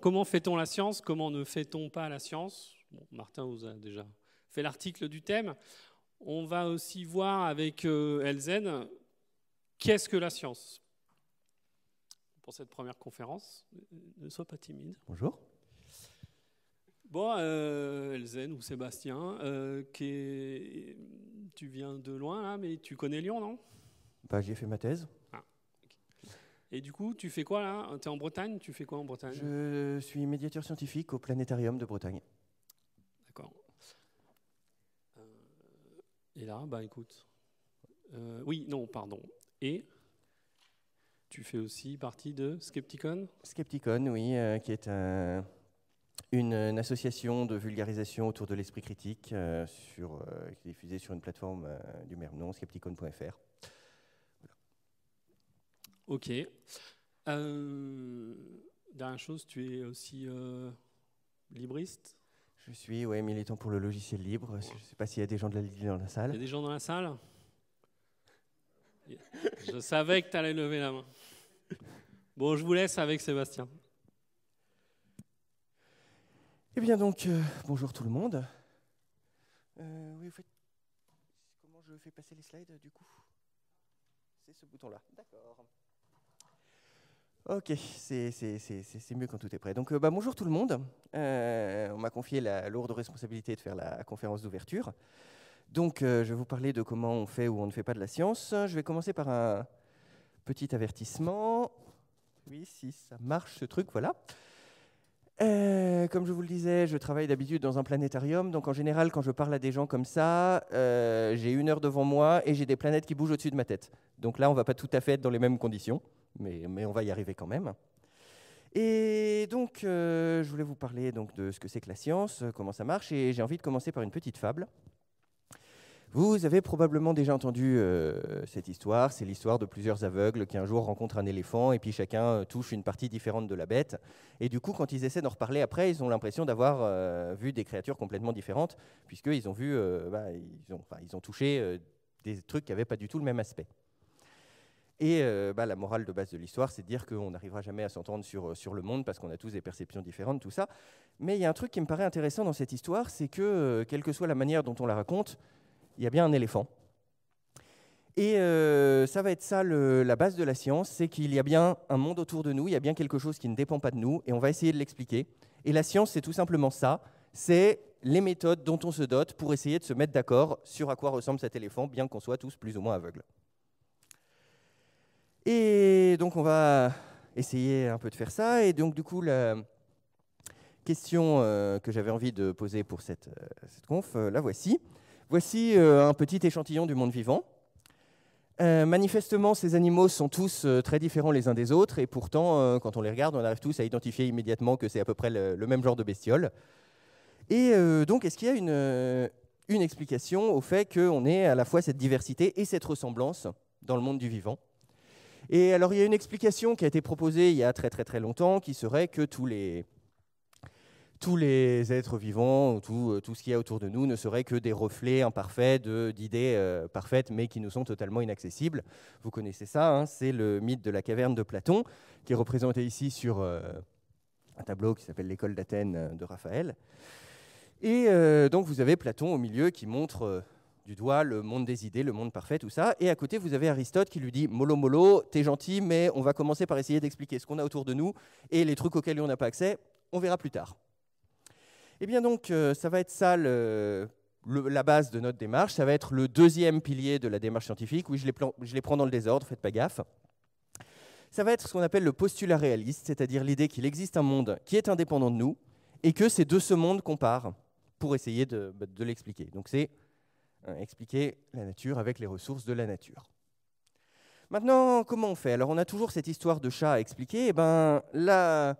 comment fait-on la science? Comment ne fait-on pas la science? Bon, Martin vous a déjà fait l'article du thème. On va aussi voir avec Elzen qu'est-ce que la science pour cette première conférence. Ne sois pas timide. Bonjour. Bon, Elzen ou Sébastien, tu viens de loin, là, mais tu connais Lyon, non? Bah, j'y ai fait ma thèse. Ah, okay. Et du coup, tu fais quoi là? Tu es en Bretagne? Tu fais quoi en Bretagne? Je suis médiateur scientifique au Planétarium de Bretagne. D'accord. Et là, bah écoute. Oui, non, pardon. Et tu fais aussi partie de Skepticon? Skepticon, oui, qui est une association de vulgarisation autour de l'esprit critique qui est diffusée sur une plateforme du même nom, skepticon.fr. Voilà. Ok. Dernière chose, tu es aussi libriste? Je suis militant pour le logiciel libre. Je ne sais pas s'il y a des gens de la Ligue dans la salle. Il y a des gens dans la salle? Je savais que tu allais lever la main. Bon, je vous laisse avec Sébastien. Eh bien donc, bonjour tout le monde. Oui, comment je fais passer les slides du coup? C'est ce bouton-là. D'accord. Ok, c'est mieux quand tout est prêt. Donc, bonjour tout le monde. On m'a confié la lourde responsabilité de faire la conférence d'ouverture. Donc, je vais vous parler de comment on fait ou on ne fait pas de la science. Je vais commencer par un petit avertissement. Oui, si ça marche ce truc, voilà. Comme je vous le disais, je travaille d'habitude dans un planétarium. Donc, en général, quand je parle à des gens comme ça, j'ai 1 heure devant moi et j'ai des planètes qui bougent au-dessus de ma tête. Donc là, on ne va pas tout à fait être dans les mêmes conditions. Mais on va y arriver quand même. Et donc, je voulais vous parler donc, de ce que c'est que la science, comment ça marche, et j'ai envie de commencer par une petite fable. Vous avez probablement déjà entendu cette histoire, c'est l'histoire de plusieurs aveugles qui un jour rencontrent un éléphant, et puis chacun touche une partie différente de la bête. Et du coup, quand ils essaient d'en reparler après, ils ont l'impression d'avoir vu des créatures complètement différentes, puisqu'ils ont vu, ils ont touché des trucs qui n'avaient pas du tout le même aspect. Et la morale de base de l'histoire, c'est de dire qu'on n'arrivera jamais à s'entendre sur le monde parce qu'on a tous des perceptions différentes, tout ça. Mais il y a un truc qui me paraît intéressant dans cette histoire, c'est que, quelle que soit la manière dont on la raconte, il y a bien un éléphant. Et ça va être ça la base de la science, c'est qu'il y a bien un monde autour de nous, il y a bien quelque chose qui ne dépend pas de nous, et on va essayer de l'expliquer. Et la science, c'est tout simplement ça, c'est les méthodes dont on se dote pour essayer de se mettre d'accord sur à quoi ressemble cet éléphant, bien qu'on soit tous plus ou moins aveugles. Et donc, on va essayer un peu de faire ça. Et donc, du coup, la question que j'avais envie de poser pour cette conf, la voici. Voici un petit échantillon du monde vivant. Manifestement, ces animaux sont tous très différents les uns des autres. Et pourtant, quand on les regarde, on arrive tous à identifier immédiatement que c'est à peu près le même genre de bestiole. Et donc, est-ce qu'il y a une explication au fait qu'on ait à la fois cette diversité et cette ressemblance dans le monde du vivant ? Et alors, il y a une explication qui a été proposée il y a très très très longtemps, qui serait que tous les êtres vivants, tout ce qu'il y a autour de nous, ne seraient que des reflets imparfaits d'idées parfaites, mais qui nous sont totalement inaccessibles. Vous connaissez ça, hein, c'est le mythe de la caverne de Platon, qui est représenté ici sur un tableau qui s'appelle l'École d'Athènes de Raphaël. Et donc, vous avez Platon au milieu qui montre du doigt le monde des idées, le monde parfait, tout ça. Et à côté, vous avez Aristote qui lui dit « Mollo, mollo, t'es gentil, mais on va commencer par essayer d'expliquer ce qu'on a autour de nous et les trucs auxquels on n'a pas accès, on verra plus tard. » Eh bien donc, ça va être ça la base de notre démarche. Ça va être le deuxième pilier de la démarche scientifique. Oui, je les prends dans le désordre, faites pas gaffe. Ça va être ce qu'on appelle le postulat réaliste, c'est-à-dire l'idée qu'il existe un monde qui est indépendant de nous et que c'est de ce monde qu'on part pour essayer de l'expliquer. Donc c'est expliquer la nature avec les ressources de la nature. Maintenant, comment on fait? Alors, on a toujours cette histoire de chat à expliquer. Eh ben, la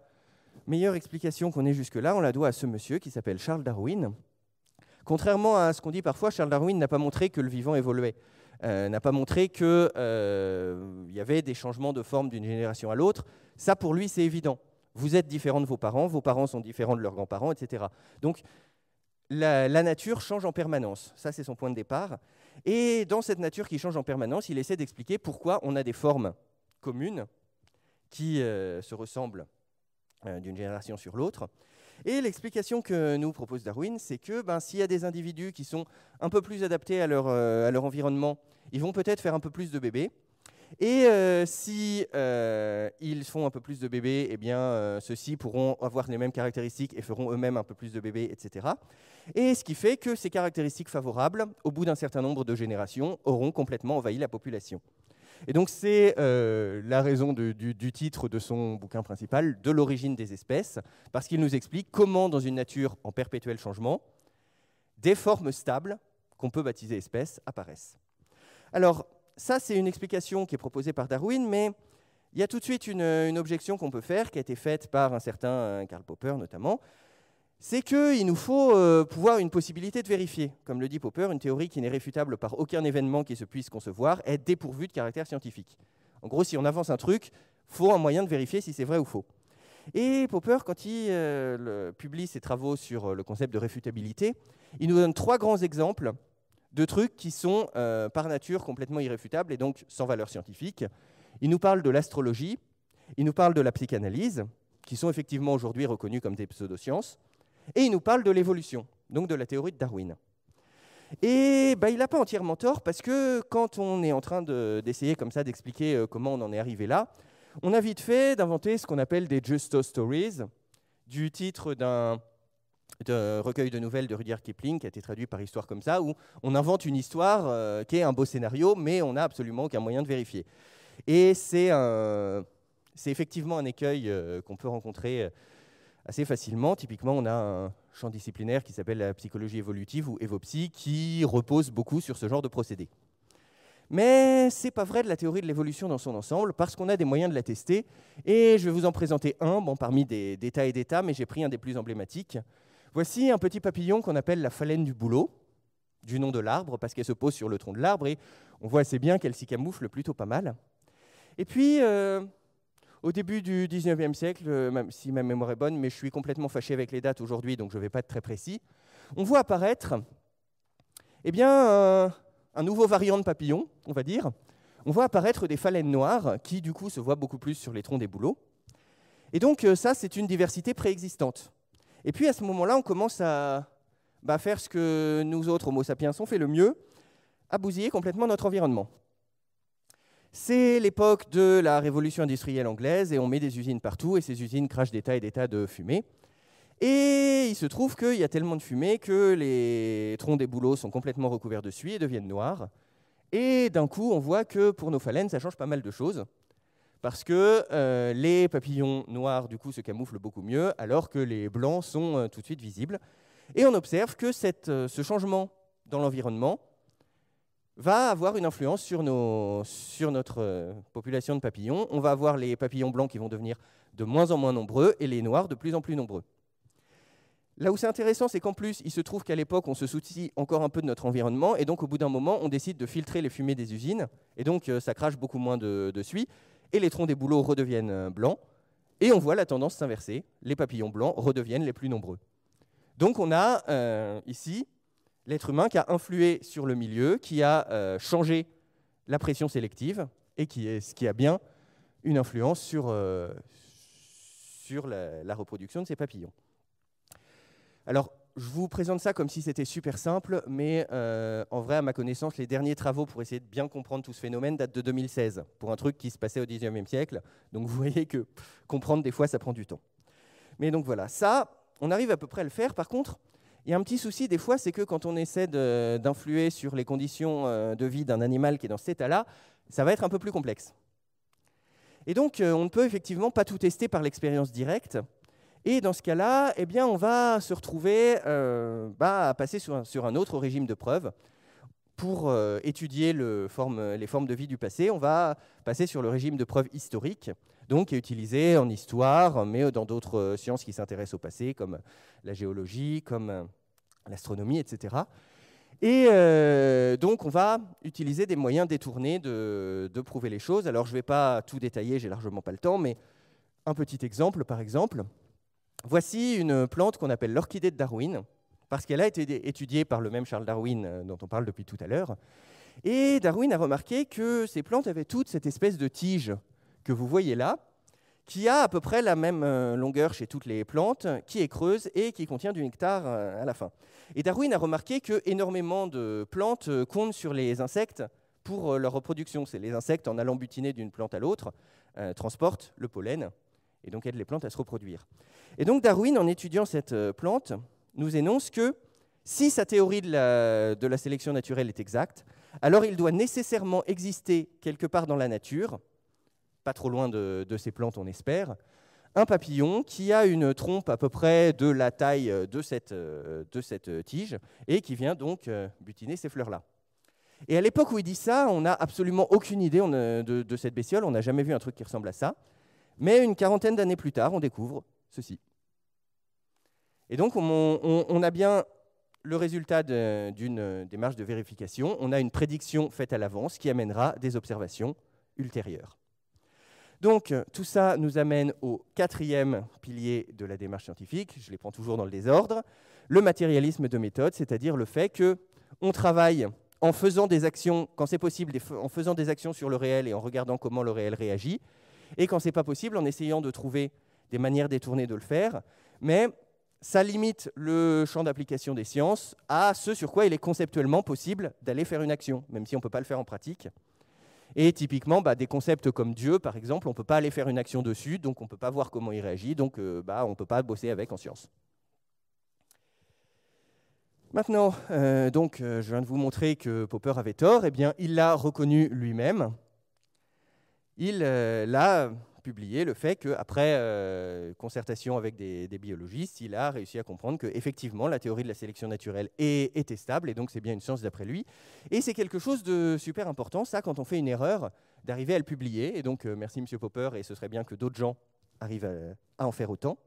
meilleure explication qu'on ait jusque-là, on la doit à ce monsieur qui s'appelle Charles Darwin. Contrairement à ce qu'on dit parfois, Charles Darwin n'a pas montré que le vivant évoluait, n'a pas montré qu'il y avait des changements de forme d'une génération à l'autre. Ça, pour lui, c'est évident. Vous êtes différent de vos parents sont différents de leurs grands-parents, etc. Donc, la nature change en permanence. Ça, c'est son point de départ. Et dans cette nature qui change en permanence, il essaie d'expliquer pourquoi on a des formes communes qui se ressemblent d'une génération sur l'autre. Et l'explication que nous propose Darwin, c'est que s'il y a des individus qui sont un peu plus adaptés à leur environnement, ils vont peut-être faire un peu plus de bébés. Et si ils font un peu plus de bébés, eh bien, ceux-ci pourront avoir les mêmes caractéristiques et feront eux-mêmes un peu plus de bébés, etc. Et ce qui fait que ces caractéristiques favorables, au bout d'un certain nombre de générations, auront complètement envahi la population. Et donc c'est la raison du titre de son bouquin principal, De l'origine des espèces, parce qu'il nous explique comment, dans une nature en perpétuel changement, des formes stables, qu'on peut baptiser espèces, apparaissent. Alors, ça, c'est une explication qui est proposée par Darwin, mais il y a tout de suite une objection qu'on peut faire, qui a été faite par un certain Karl Popper notamment, c'est qu'il nous faut pouvoir une possibilité de vérifier. Comme le dit Popper, une théorie qui n'est réfutable par aucun événement qui se puisse concevoir est dépourvue de caractère scientifique. En gros, si on avance un truc, il faut un moyen de vérifier si c'est vrai ou faux. Et Popper, quand il publie ses travaux sur le concept de réfutabilité, il nous donne 3 grands exemples de trucs qui sont par nature complètement irréfutables et donc sans valeur scientifique. Il nous parle de l'astrologie, il nous parle de la psychanalyse, qui sont effectivement aujourd'hui reconnus comme des pseudosciences, et il nous parle de l'évolution, donc de la théorie de Darwin. Et il n'a pas entièrement tort, parce que quand on est en train d'essayer comme ça d'expliquer comment on en est arrivé là, on a vite fait d'inventer ce qu'on appelle des Justo Stories, du titre d'un recueil de nouvelles de Rudyard Kipling, qui a été traduit par Histoire comme ça, où on invente une histoire qui est un beau scénario, mais on n'a absolument aucun moyen de vérifier. Et c'est effectivement un écueil qu'on peut rencontrer assez facilement. Typiquement, on a un champ disciplinaire qui s'appelle la psychologie évolutive, ou Evopsy, qui repose beaucoup sur ce genre de procédé. Mais ce n'est pas vrai de la théorie de l'évolution dans son ensemble, parce qu'on a des moyens de la tester, et je vais vous en présenter un, parmi des tas et des tas, mais j'ai pris un des plus emblématiques. Voici un petit papillon qu'on appelle la phalène du bouleau, du nom de l'arbre, parce qu'elle se pose sur le tronc de l'arbre, et on voit assez bien qu'elle s'y camoufle plutôt pas mal. Et puis, au début du 19e siècle, même si ma mémoire est bonne, mais je suis complètement fâché avec les dates aujourd'hui, donc je ne vais pas être très précis, on voit apparaître un nouveau variant de papillon, on va dire. On voit apparaître des phalènes noires qui, du coup, se voient beaucoup plus sur les troncs des bouleaux. Et donc, ça, c'est une diversité préexistante. Et puis, à ce moment-là, on commence à faire ce que nous autres, Homo sapiens, on fait le mieux, à bousiller complètement notre environnement. C'est l'époque de la révolution industrielle anglaise et on met des usines partout et ces usines crachent des tas et des tas de fumée. Et il se trouve qu'il y a tellement de fumée que les troncs des bouleaux sont complètement recouverts de suie et deviennent noirs. Et d'un coup, on voit que pour nos phalènes, ça change pas mal de choses. Parce que les papillons noirs, du coup, se camouflent beaucoup mieux, alors que les blancs sont tout de suite visibles. Et on observe que ce changement dans l'environnement va avoir une influence sur notre population de papillons. On va avoir les papillons blancs qui vont devenir de moins en moins nombreux et les noirs de plus en plus nombreux. Là où c'est intéressant, c'est qu'en plus, il se trouve qu'à l'époque, on se soucie encore un peu de notre environnement, et donc au bout d'un moment, on décide de filtrer les fumées des usines, et donc ça crache beaucoup moins de suie, et les troncs des bouleaux redeviennent blancs, et on voit la tendance s'inverser. Les papillons blancs redeviennent les plus nombreux. Donc on a ici l'être humain qui a influé sur le milieu, qui a changé la pression sélective, et ce qui a bien une influence sur la reproduction de ces papillons. Alors, je vous présente ça comme si c'était super simple, mais en vrai, à ma connaissance, les derniers travaux pour essayer de bien comprendre tout ce phénomène datent de 2016, pour un truc qui se passait au XIXe siècle. Donc vous voyez que comprendre, des fois, ça prend du temps. Mais donc voilà, ça, on arrive à peu près à le faire. Par contre, il y a un petit souci des fois, c'est que quand on essaie d'influer sur les conditions de vie d'un animal qui est dans cet état-là, ça va être un peu plus complexe. Et donc, on ne peut effectivement pas tout tester par l'expérience directe. Et dans ce cas-là, eh bien, on va se retrouver à passer sur un autre régime de preuves. Pour étudier les formes de vie du passé, on va passer sur le régime de preuves historiques, donc qui est utilisé en histoire, mais dans d'autres sciences qui s'intéressent au passé, comme la géologie, comme l'astronomie, etc. Et donc, on va utiliser des moyens détournés de prouver les choses. Alors, je ne vais pas tout détailler, j'ai largement pas le temps, mais un petit exemple, par exemple. Voici une plante qu'on appelle l'orchidée de Darwin, parce qu'elle a été étudiée par le même Charles Darwin dont on parle depuis tout à l'heure. Et Darwin a remarqué que ces plantes avaient toute cette espèce de tige que vous voyez là, qui a à peu près la même longueur chez toutes les plantes, qui est creuse et qui contient du nectar à la fin. Et Darwin a remarqué que énormément de plantes comptent sur les insectes pour leur reproduction. C'est les insectes, en allant butiner d'une plante à l'autre, transportent le pollen et donc aident les plantes à se reproduire. Et donc Darwin, en étudiant cette plante, nous énonce que si sa théorie de la sélection naturelle est exacte, alors il doit nécessairement exister quelque part dans la nature, pas trop loin de ces plantes on espère, un papillon qui a une trompe à peu près de la taille de cette tige et qui vient donc butiner ces fleurs-là. Et à l'époque où il dit ça, on n'a absolument aucune idée de cette bestiole, on n'a jamais vu un truc qui ressemble à ça, mais une quarantaine d'années plus tard, on découvre ceci. Et donc on a bien le résultat d'une démarche de vérification, on a une prédiction faite à l'avance qui amènera des observations ultérieures. Donc tout ça nous amène au 4e pilier de la démarche scientifique, je les prends toujours dans le désordre, le matérialisme de méthode, c'est-à-dire le fait qu'on travaille en faisant des actions, quand c'est possible, en faisant des actions sur le réel et en regardant comment le réel réagit, et quand ce n'est pas possible, en essayant de trouver des manières détournées de le faire, mais ça limite le champ d'application des sciences à ce sur quoi il est conceptuellement possible d'aller faire une action, même si on ne peut pas le faire en pratique. Et typiquement, des concepts comme Dieu, par exemple, on ne peut pas aller faire une action dessus, donc on ne peut pas voir comment il réagit, donc on ne peut pas bosser avec en science. Maintenant, je viens de vous montrer que Popper avait tort, eh bien, il l'a reconnu lui-même. Il l'a publié le fait qu'après concertation avec des biologistes, il a réussi à comprendre qu'effectivement, la théorie de la sélection naturelle est testable, et donc c'est bien une science d'après lui. Et c'est quelque chose de super important, ça, quand on fait une erreur, d'arriver à le publier. Et donc, merci M. Popper, et ce serait bien que d'autres gens arrivent à en faire autant.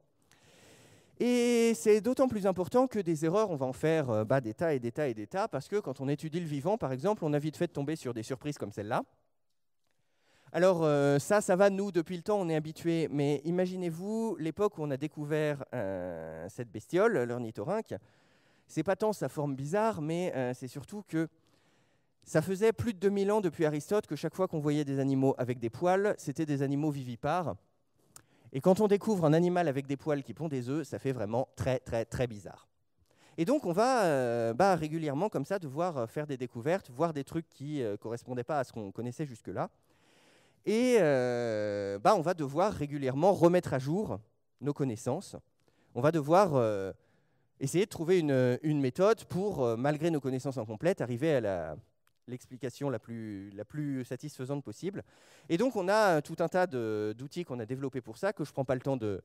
Et c'est d'autant plus important que des erreurs, on va en faire des tas et des tas et des tas, parce que quand on étudie le vivant, par exemple, on a vite fait de tomber sur des surprises comme celle-là. Alors ça va, nous, depuis le temps, on est habitués, mais imaginez-vous l'époque où on a découvert cette bestiole, l'ornithorynque. C'est pas tant sa forme bizarre, mais c'est surtout que ça faisait plus de 2000 ans depuis Aristote que chaque fois qu'on voyait des animaux avec des poils, c'était des animaux vivipares. Et quand on découvre un animal avec des poils qui pond des œufs, ça fait vraiment très, très, très bizarre. Et donc, on va régulièrement, comme ça, devoir faire des découvertes, voir des trucs qui ne correspondaient pas à ce qu'on connaissait jusque-là. Et on va devoir régulièrement remettre à jour nos connaissances. On va devoir essayer de trouver une méthode pour, malgré nos connaissances incomplètes, arriver à l'explication la plus satisfaisante possible. Et donc, on a tout un tas d'outils qu'on a développés pour ça, que je ne prends pas le temps de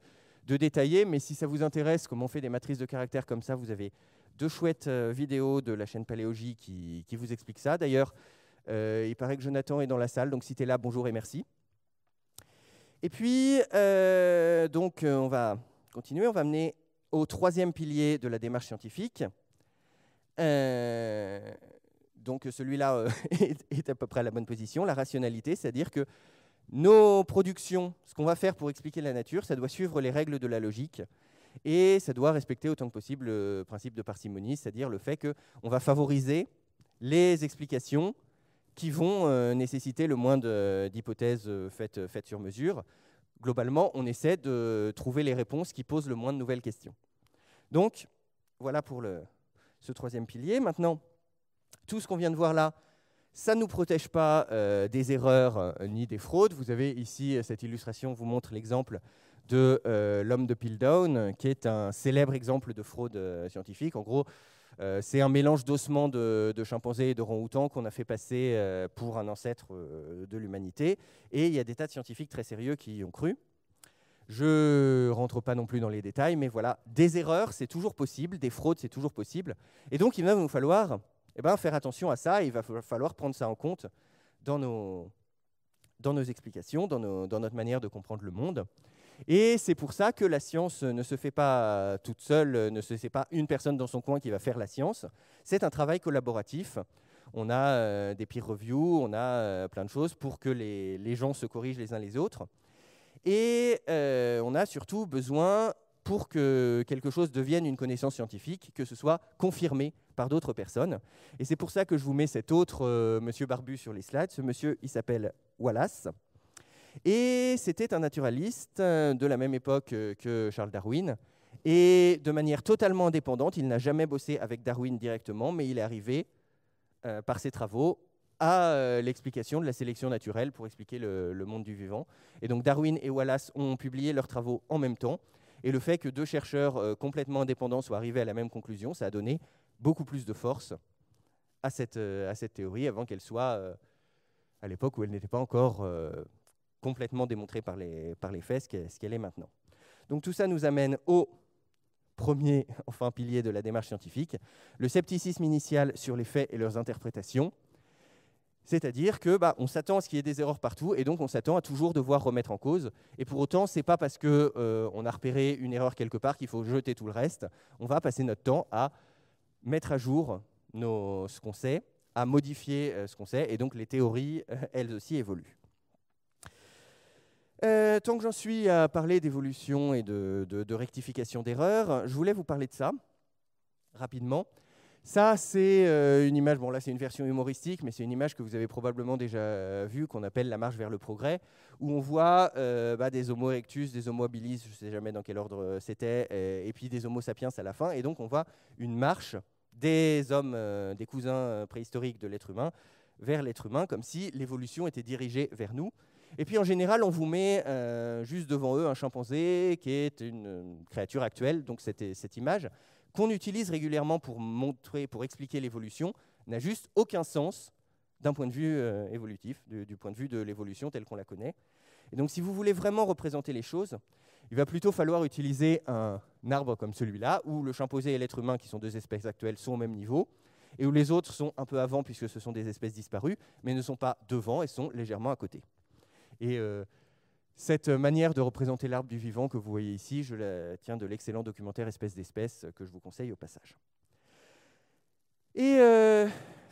détailler, mais si ça vous intéresse, comment on fait des matrices de caractères comme ça, vous avez 2 chouettes vidéos de la chaîne Paléogie qui vous expliquent ça. D'ailleurs, il paraît que Jonathan est dans la salle, donc si tu es là, bonjour et merci. Et puis, on va continuer, on va mener au 3e pilier de la démarche scientifique. Donc celui-là est à peu près à la bonne position, la rationalité, c'est-à-dire que nos productions, ce qu'on va faire pour expliquer la nature, ça doit suivre les règles de la logique et ça doit respecter autant que possible le principe de parcimonie, c'est-à-dire le fait qu'on va favoriser les explications qui vont nécessiter le moins d'hypothèses faites sur mesure. Globalement, on essaie de trouver les réponses qui posent le moins de nouvelles questions. Donc, voilà pour ce 3e pilier. Maintenant, tout ce qu'on vient de voir là, ça ne nous protège pas des erreurs ni des fraudes. Vous avez ici, cette illustration vous montre l'exemple de l'homme de Piltdown, qui est un célèbre exemple de fraude scientifique. En gros, c'est un mélange d'ossements de chimpanzés et de orang-outans qu'on a fait passer pour un ancêtre de l'humanité. Et il y a des tas de scientifiques très sérieux qui y ont cru. Je ne rentre pas non plus dans les détails, mais voilà, des erreurs, c'est toujours possible, des fraudes, c'est toujours possible. Et donc, il va nous falloir faire attention à ça, et il va falloir prendre ça en compte dans nos explications, dans notre manière de comprendre le monde. Et c'est pour ça que la science ne se fait pas toute seule, c'est pas une personne dans son coin qui va faire la science, c'est un travail collaboratif. On a des peer reviews, on a plein de choses pour que les gens se corrigent les uns les autres. Et on a surtout besoin, pour que quelque chose devienne une connaissance scientifique, que ce soit confirmé par d'autres personnes. Et c'est pour ça que je vous mets cet autre monsieur barbu sur les slides. Ce monsieur, il s'appelle Wallace. Et c'était un naturaliste de la même époque que Charles Darwin. Et de manière totalement indépendante, il n'a jamais bossé avec Darwin directement, mais il est arrivé, par ses travaux, à l'explication de la sélection naturelle pour expliquer le monde du vivant. Et donc Darwin et Wallace ont publié leurs travaux en même temps. Et le fait que deux chercheurs complètement indépendants soient arrivés à la même conclusion, ça a donné beaucoup plus de force à cette théorie avant qu'elle soit, à l'époque où elle n'était pas encore complètement démontrée par les faits, ce qu'elle est maintenant. Donc tout ça nous amène au premier pilier de la démarche scientifique, le scepticisme initial sur les faits et leurs interprétations. C'est-à-dire que on s'attend à ce qu'il y ait des erreurs partout, et donc on s'attend à toujours devoir remettre en cause. Et pour autant, ce n'est pas parce qu'on a repéré une erreur quelque part qu'il faut jeter tout le reste. On va passer notre temps à mettre à jour ce qu'on sait, à modifier ce qu'on sait, et donc les théories, elles aussi, évoluent. Tant que j'en suis à parler d'évolution et de rectification d'erreurs, je voulais vous parler de ça, rapidement. Ça, c'est une image, bon là c'est une version humoristique, mais c'est une image que vous avez probablement déjà vue, qu'on appelle la marche vers le progrès, où on voit des Homo erectus, des Homo habilis, je ne sais jamais dans quel ordre c'était, et puis des Homo sapiens à la fin, et donc on voit une marche des hommes, des cousins préhistoriques de l'être humain, vers l'être humain, comme si l'évolution était dirigée vers nous. Et puis en général, on vous met juste devant eux un chimpanzé qui est une créature actuelle, donc cette image, qu'on utilise régulièrement pour montrer, pour expliquer l'évolution, n'a juste aucun sens d'un point de vue évolutif, du point de vue de l'évolution telle qu'on la connaît. Et donc si vous voulez vraiment représenter les choses, il va plutôt falloir utiliser un arbre comme celui-là, où le chimpanzé et l'être humain, qui sont deux espèces actuelles, sont au même niveau, et où les autres sont un peu avant, puisque ce sont des espèces disparues, mais ne sont pas devant et sont légèrement à côté. Et cette manière de représenter l'arbre du vivant que vous voyez ici, je la tiens de l'excellent documentaire Espèces d'espèces que je vous conseille au passage. Et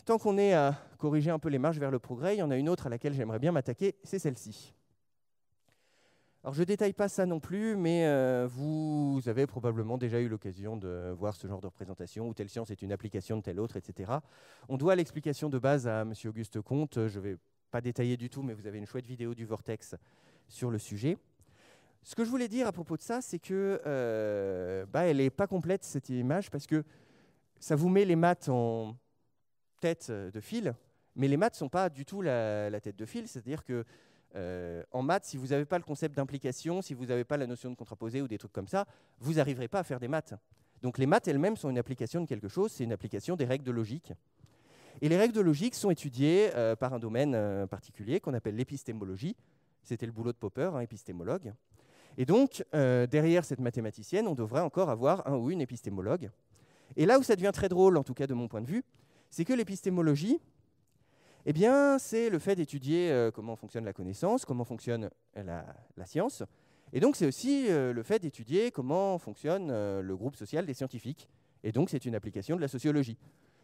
tant qu'on est à corriger un peu les marches vers le progrès, il y en a une autre à laquelle j'aimerais bien m'attaquer, c'est celle-ci. Alors je ne détaille pas ça non plus, mais vous avez probablement déjà eu l'occasion de voir ce genre de représentation, où telle science est une application de telle autre, etc. On doit l'explication de base à M. Auguste Comte. Je ne vais pas détailler du tout, mais vous avez une chouette vidéo du Vortex sur le sujet. Ce que je voulais dire à propos de ça, c'est que elle n'est pas complète, cette image, parce que ça vous met les maths en tête de fil, mais les maths ne sont pas du tout la tête de fil, c'est-à-dire que en maths, si vous n'avez pas le concept d'implication, si vous n'avez pas la notion de contraposé ou des trucs comme ça, vous n'arriverez pas à faire des maths. Donc les maths elles-mêmes sont une application de quelque chose, c'est une application des règles de logique. Et les règles de logique sont étudiées par un domaine particulier qu'on appelle l'épistémologie. C'était le boulot de Popper, épistémologue. Et donc, derrière cette mathématicienne, on devrait encore avoir un ou une épistémologue. Et là où ça devient très drôle, en tout cas de mon point de vue, c'est que l'épistémologie, eh bien, c'est le fait d'étudier comment fonctionne la connaissance, comment fonctionne la science. Et donc, c'est aussi le fait d'étudier comment fonctionne le groupe social des scientifiques. Et donc, c'est une application de la sociologie.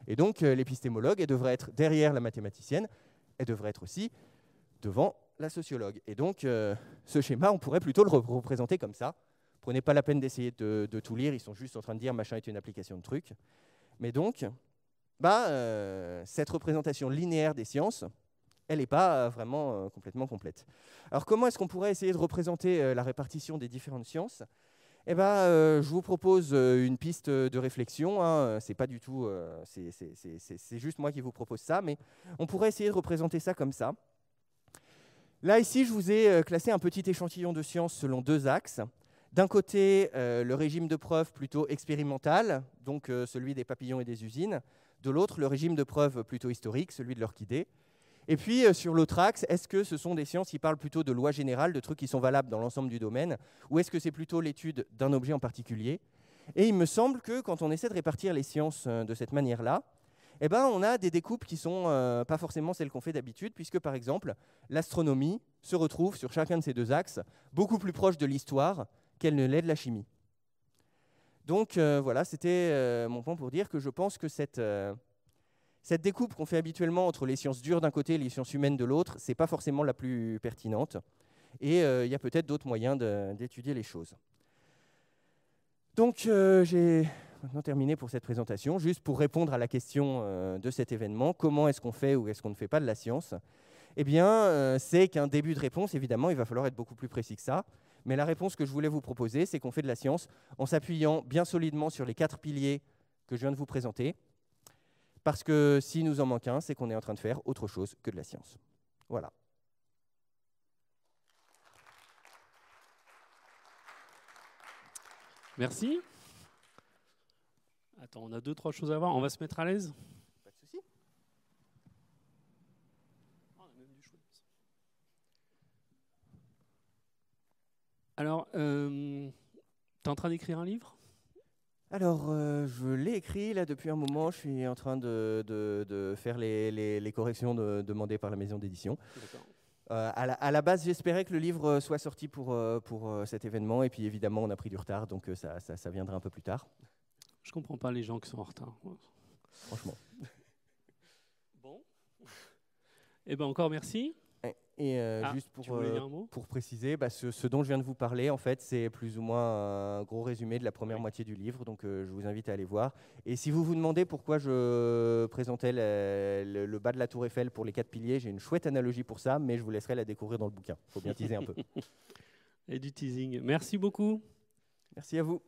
Et donc, l'épistémologue, elle devrait être derrière la mathématicienne, elle devrait être aussi devant la sociologue. Et donc, ce schéma, on pourrait plutôt le représenter comme ça. Prenez pas la peine d'essayer de tout lire, ils sont juste en train de dire machin est une application de truc. Mais donc, cette représentation linéaire des sciences, elle n'est pas vraiment complètement complète. Alors, comment est-ce qu'on pourrait essayer de représenter la répartition des différentes sciences ? Eh ben, je vous propose une piste de réflexion. C'est pas du tout, c'est juste moi qui vous propose ça, mais on pourrait essayer de représenter ça comme ça. Là, ici, je vous ai classé un petit échantillon de sciences selon deux axes. D'un côté, le régime de preuve plutôt expérimental, donc celui des papillons et des usines. De l'autre, le régime de preuve plutôt historique, celui de l'orchidée. Et puis, sur l'autre axe, est-ce que ce sont des sciences qui parlent plutôt de lois générales, de trucs qui sont valables dans l'ensemble du domaine, ou est-ce que c'est plutôt l'étude d'un objet en particulier ? Et il me semble que quand on essaie de répartir les sciences de cette manière-là, eh ben, on a des découpes qui ne sont pas forcément celles qu'on fait d'habitude, puisque, par exemple, l'astronomie se retrouve sur chacun de ces deux axes beaucoup plus proche de l'histoire qu'elle ne l'est de la chimie. Donc, voilà, c'était mon point pour dire que je pense que cette découpe qu'on fait habituellement entre les sciences dures d'un côté et les sciences humaines de l'autre, ce n'est pas forcément la plus pertinente. Et il y a peut-être d'autres moyens d'étudier les choses. Donc, j'ai maintenant terminé pour cette présentation, juste pour répondre à la question de cet événement. Comment est-ce qu'on fait ou est-ce qu'on ne fait pas de la science ? Eh bien, c'est qu'un début de réponse, évidemment, il va falloir être beaucoup plus précis que ça. Mais la réponse que je voulais vous proposer, c'est qu'on fait de la science en s'appuyant bien solidement sur les 4 piliers que je viens de vous présenter. Parce que s'il nous en manque un, c'est qu'on est en train de faire autre chose que de la science. Voilà. Merci. Attends, on a 2-3 choses à voir. On va se mettre à l'aise. Pas de souci. On a même du chouette. Alors, tu es en train d'écrire un livre? Alors, je l'ai écrit là depuis un moment. Je suis en train de faire les corrections demandées par la maison d'édition. D'accord. À la base, j'espérais que le livre soit sorti pour cet événement. Et puis, évidemment, on a pris du retard. Donc, ça viendra un peu plus tard. Je comprends pas les gens qui sont en retard. Franchement. Bon. Eh ben encore merci. Et juste tu voulais dire un mot ? pour préciser, ce dont je viens de vous parler, en fait, c'est plus ou moins un gros résumé de la première moitié du livre, donc je vous invite à aller voir. Et si vous vous demandez pourquoi je présentais le bas de la Tour Eiffel pour les 4 piliers, j'ai une chouette analogie pour ça, mais je vous laisserai la découvrir dans le bouquin. Il faut bien teaser un peu. Et du teasing. Merci beaucoup. Merci à vous.